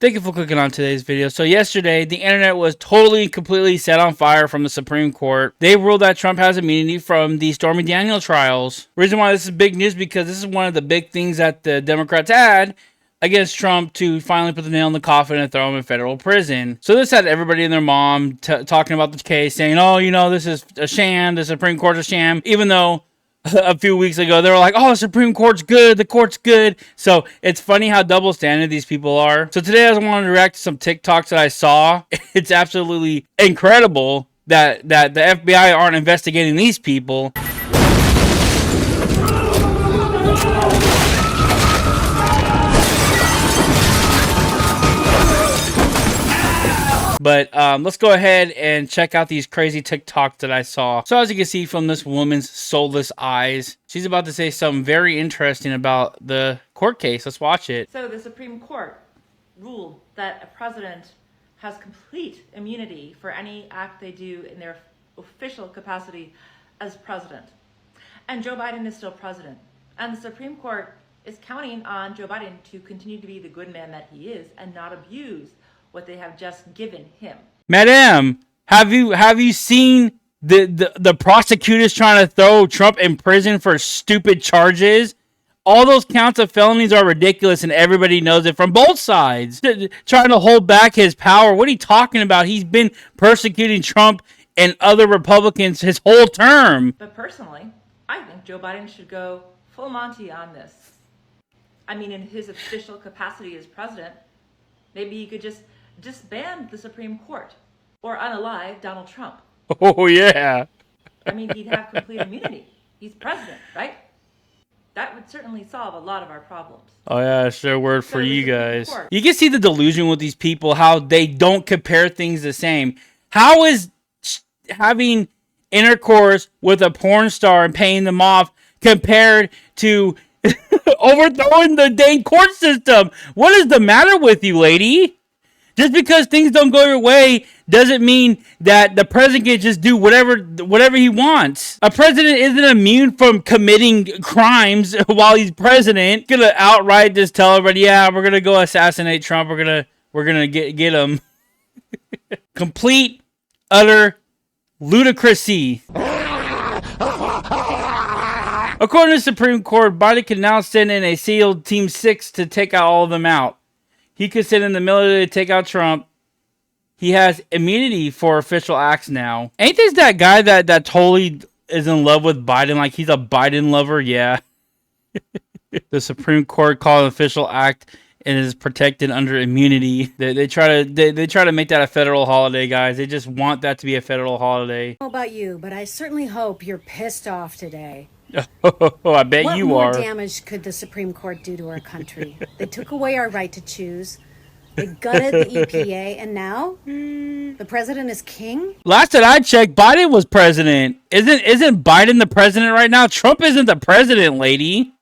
Thank you for clicking on today's video. So yesterday, the internet was totally and completely set on fire from the Supreme Court. They ruled that Trump has immunity from the Stormy Daniels trials. Reason why this is big news because this is one of the big things that the Democrats had against Trump to finally put the nail in the coffin and throw him in federal prison. So this had everybody and their mom talking about the case, saying, oh, you know, this is a sham, the Supreme Court's a sham, even though a few weeks ago they were like, oh, the Supreme Court's good, the court's good. So it's funny how double standard these people are. So today I wanted to react to some TikToks that I saw. It's absolutely incredible that the FBI aren't investigating these people. But let's go ahead and check out these crazy TikToks that I saw. So as you can see from this woman's soulless eyes, she's about to say something very interesting about the court case. Let's watch it. So the Supreme Court ruled that a president has complete immunity for any act they do in their official capacity as president. And Joe Biden is still president. And the Supreme Court is counting on Joe Biden to continue to be the good man that he is and not abuse what they have just given him. Madam, have you seen the prosecutors trying to throw Trump in prison for stupid charges? All those counts of felonies are ridiculous, and everybody knows it from both sides. Trying to hold back his power. What are you talking about? He's been persecuting Trump and other Republicans his whole term. But personally, I think Joe Biden should go full Monty on this. I mean, in his official capacity as president, maybe he could just disband the Supreme Court or unalive Donald Trump. Oh, yeah. I mean, he'd have complete immunity. He's president, right? That would certainly solve a lot of our problems. Oh, yeah, sure word for you guys. You can see the delusion with these people, how they don't compare things the same. How is having intercourse with a porn star and paying them off compared to overthrowing the dang court system? What is the matter with you, lady? Just because things don't go your way doesn't mean that the president can just do whatever he wants. A president isn't immune from committing crimes while he's president. Gonna outright just tell everybody, yeah, we're gonna go assassinate Trump. We're gonna get him. Complete, utter ludicrousy. According to the Supreme Court, Biden can now send in a SEAL Team 6 to take out all of them out. He could send in the military to take out Trump. He has immunity for official acts now. Ain't this that guy that totally is in love with Biden? Like he's a Biden lover? Yeah. The Supreme Court called an official act and is protected under immunity. They try to make that a federal holiday, guys. They just want that to be a federal holiday. I don't know about you, but I certainly hope you're pissed off today. Oh, I bet you are. What more damage could the Supreme Court do to our country? They took away our right to choose. They gutted the EPA, and now the president is king? Last that I checked, Biden was president. Isn't Biden the president right now? Trump isn't the president, lady.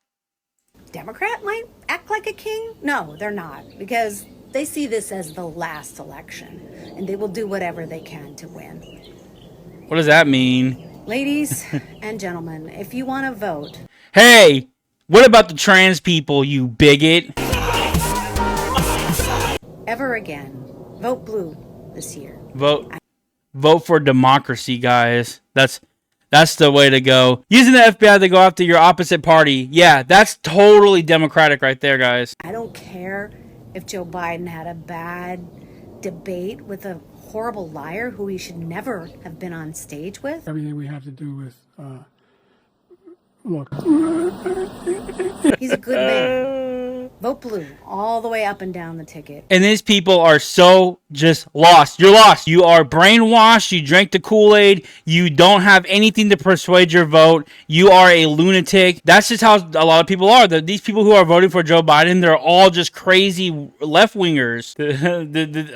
Democrat might act like a king? No, they're not, because they see this as the last election, and they will do whatever they can to win. What does that mean? Ladies and gentlemen, if you want to vote... Hey, what about the trans people, you bigot? Ever again, vote blue this year. Vote for democracy, guys. That's the way to go. Using the FBI to go after your opposite party. Yeah, that's totally democratic right there, guys. I don't care if Joe Biden had a bad debate with a horrible liar who he should never have been on stage with. Everything we have to do with, look. He's a good man. Vote blue all the way up and down the ticket. And these people are so just lost. You're lost. You are brainwashed. You drank the Kool-Aid. You don't have anything to persuade your vote. You are a lunatic. That's just how a lot of people are. These people who are voting for Joe Biden, they're all just crazy left-wingers.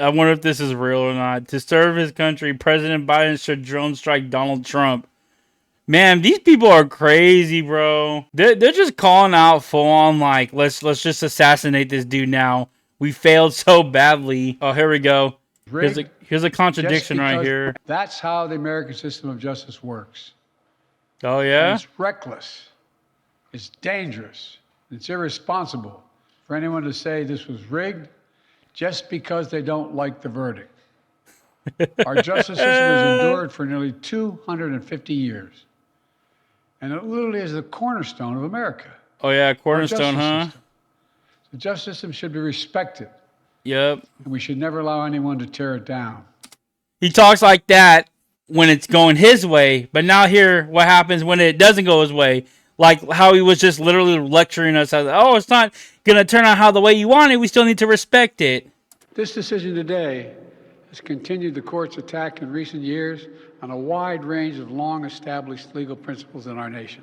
I wonder if this is real or not. To serve his country, President Biden should drone strike Donald Trump. Man, these people are crazy, bro. They're just calling out full on like, let's just assassinate this dude now. We failed so badly. Oh, here we go. Here's a contradiction right here. That's how the American system of justice works. Oh, yeah? And it's reckless. It's dangerous. It's irresponsible for anyone to say this was rigged. just because they don't like the verdict. Our justice system has endured for nearly 250 years, and it literally is the cornerstone of America. Oh yeah, Our cornerstone, justice huh? system. The justice system should be respected, Yep. and we should never allow anyone to tear it down. He talks like that when it's going his way, but now here, what happens when it doesn't go his way? Like how he was just literally lecturing us. Oh, it's not gonna turn out how the way you want it. We still need to respect it. This decision today has continued the court's attack in recent years on a wide range of long-established legal principles in our nation.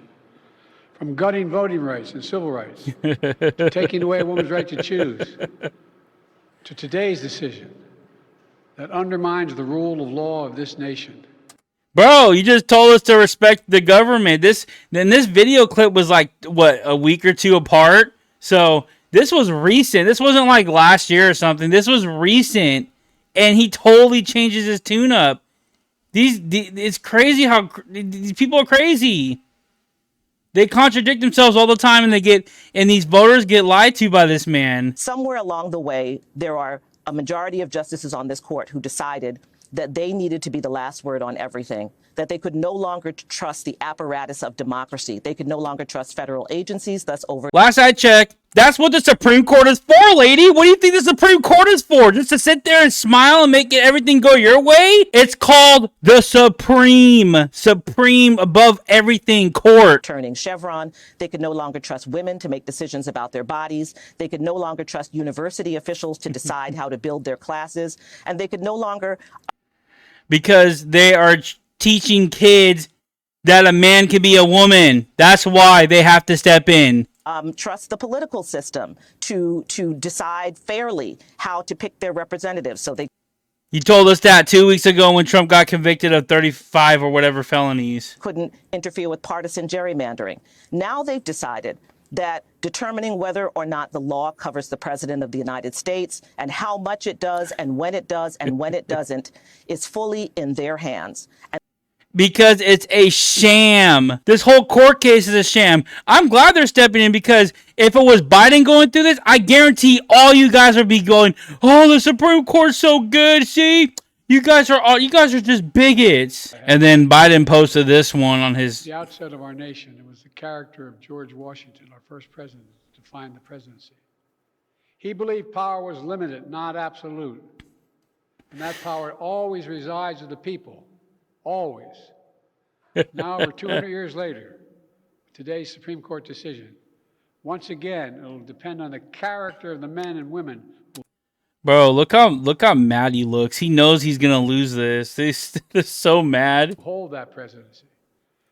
From gutting voting rights and civil rights, to taking away a woman's right to choose, to today's decision that undermines the rule of law of this nation. Bro, you just told us to respect the government. This video clip was like what, a week or two apart. So this was recent. This wasn't like last year or something. This was recent, and he totally changes his tune up. It's crazy how these people are crazy. They contradict themselves all the time, and these voters get lied to by this man. Somewhere along the way, there are a majority of justices on this court who decided that they needed to be the last word on everything, that they could no longer trust the apparatus of democracy. They could no longer trust federal agencies, thus over. Last I checked, that's what the Supreme Court is for, lady. What do you think the Supreme Court is for? Just to sit there and smile and make everything go your way? It's called the Supreme above everything court. Turning Chevron. They could no longer trust women to make decisions about their bodies. They could no longer trust university officials to decide how to build their classes. And they could no longer... Because they are teaching kids that a man can be a woman. That's why they have to step in. Trust the political system to decide fairly how to pick their representatives. So they. You told us that 2 weeks ago when Trump got convicted of 35 or whatever felonies. Couldn't interfere with partisan gerrymandering. Now they've decided that determining whether or not the law covers the president of the United States and how much it does and when it does and when it doesn't is fully in their hands. Because it's a sham. This whole court case is a sham. I'm glad they're stepping in, because if it was Biden going through this, I guarantee all you guys would be going, "Oh, the Supreme Court's so good. See, you guys are just bigots." And then Biden posted this one on his. At the outset of our nation, it was the character of George Washington, our first president, to define the presidency. He believed power was limited, not absolute, and that power always resides with the people. Always. Now, over 200 years later, today's Supreme Court decision, once again, it'll depend on the character of the men and women. Bro, look how mad he looks. He knows he's gonna lose this. They're so mad. Hold that presidency,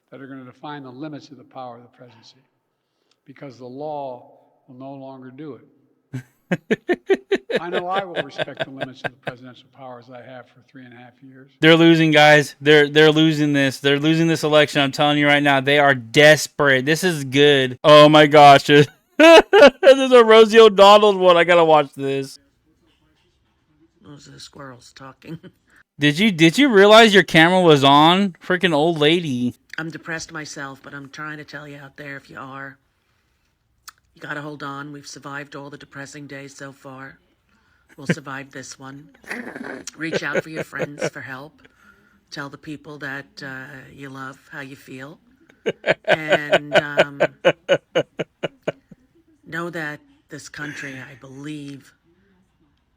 that are going to define the limits of the power of the presidency, because the law will no longer do it. I know I will respect the limits of the presidential powers I have for 3.5 years. They're losing, guys. They're losing this. They're losing this election. I'm telling you right now. They are desperate. This is good. Oh my gosh. There's a Rosie O'Donnell one. I gotta watch this. Those are the squirrels talking. Did you realize your camera was on? Freaking old lady. I'm depressed myself, but I'm trying to tell you out there, if you are, you gotta hold on. We've survived all the depressing days so far. We'll survive this one. Reach out for your friends for help. Tell the people that you love how you feel. And know that this country, I believe,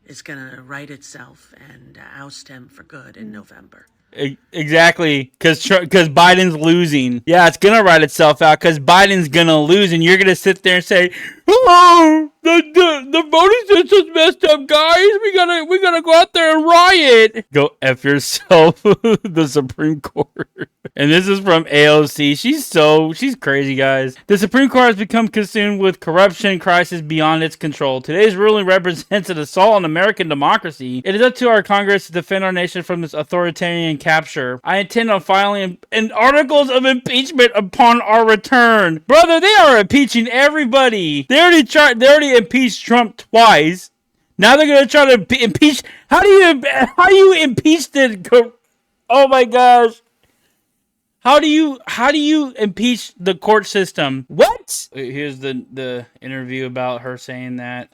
is going to right itself and oust him for good in November. Exactly, because Biden's losing. Yeah, it's gonna write itself out because Biden's gonna lose, and you're gonna sit there and say, "Oh, the voting system's messed up, guys. We gotta go out there and riot." Go F yourself, the Supreme Court. And this is from AOC. She's crazy, guys. The Supreme Court has become consumed with corruption crisis beyond its control. Today's ruling represents an assault on American democracy. It is up to our Congress to defend our nation from this authoritarian capture. I intend on filing an articles of impeachment upon our return. Brother, they are impeaching everybody. They already impeached Trump twice. Now they're gonna try to impeach. How do you impeach the? Oh my gosh. How do you impeach the court system? What? Here's the interview about her saying that.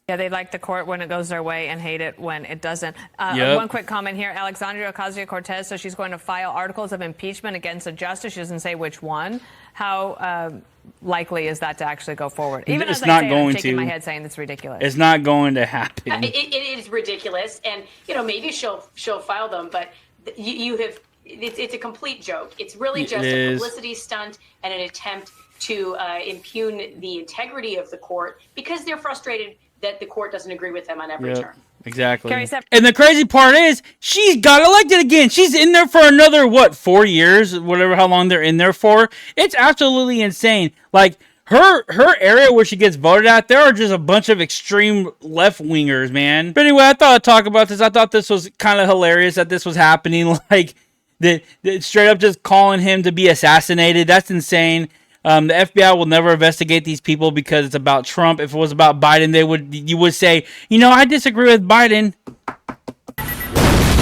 Yeah, they like the court when it goes their way and hate it when it doesn't. Yep. One quick comment here. Alexandria Ocasio-Cortez says she's going to file articles of impeachment against a justice. She doesn't say which one. How likely is that to actually go forward? Even It's as not I say, going I'm shaking to. my head saying it's ridiculous. It's not going to happen. It is ridiculous, and maybe she'll file them, but you have it's a complete joke. It's really just a publicity stunt and an attempt to impugn the integrity of the court because they're frustrated that the court doesn't agree with them on every turn. Exactly. And the crazy part is, she got elected again. She's in there for another, 4 years? Whatever, how long they're in there for. It's absolutely insane. Like, her area where she gets voted at, there are just a bunch of extreme left-wingers, man. But anyway, I thought I'd talk about this. I thought this was kind of hilarious that this was happening. Like, the straight up just calling him to be assassinated. That's insane. The FBI will never investigate these people because it's about Trump. If it was about Biden, you would say, I disagree with Biden.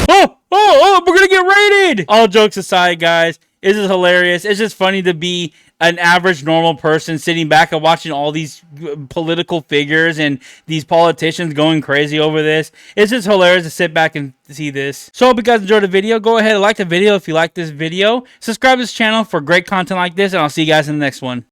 Oh, we're gonna get raided. All jokes aside, guys, this is hilarious. It's just funny to be an average normal person sitting back and watching all these political figures and these politicians going crazy over this. It's just hilarious to sit back and see this. So I hope you guys enjoyed the video. Go ahead and like the video if you like this video. Subscribe to this channel for great content like this, and I'll see you guys in the next one.